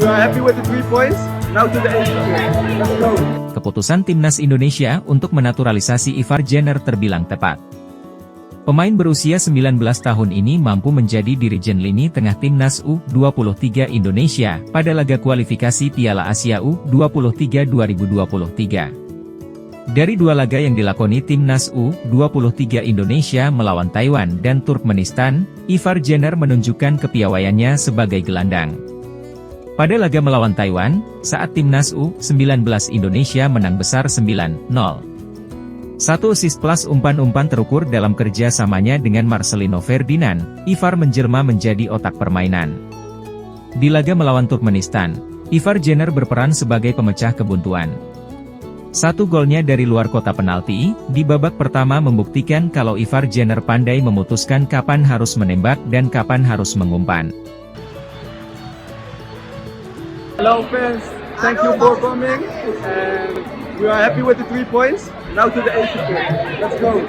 are happy with the 3 points. Now to the Asian Games. Let's go. Keputusan Timnas Indonesia untuk menaturalisasi Ivar Jenner terbilang tepat. Pemain berusia 19 tahun ini mampu menjadi dirijen lini tengah Timnas U23 Indonesia pada laga kualifikasi Piala Asia U23 2023. Dari dua laga yang dilakoni Timnas U23 Indonesia melawan Taiwan dan Turkmenistan, Ivar Jenner menunjukkan kepiawaiannya sebagai gelandang. Pada laga melawan Taiwan, saat Timnas U19 Indonesia menang besar 9-0. Satu assist plus umpan-umpan terukur dalam kerja samanya dengan Marcelino Ferdinand, Ivar menjelma menjadi otak permainan. Di laga melawan Turkmenistan, Ivar Jenner berperan sebagai pemecah kebuntuan. Satu golnya dari luar kotak penalti, di babak pertama membuktikan kalau Ivar Jenner pandai memutuskan kapan harus menembak dan kapan harus mengumpan. Hello fans, thank you for coming. And we are happy with the 3 points. Now to the Asian Games. Let's go.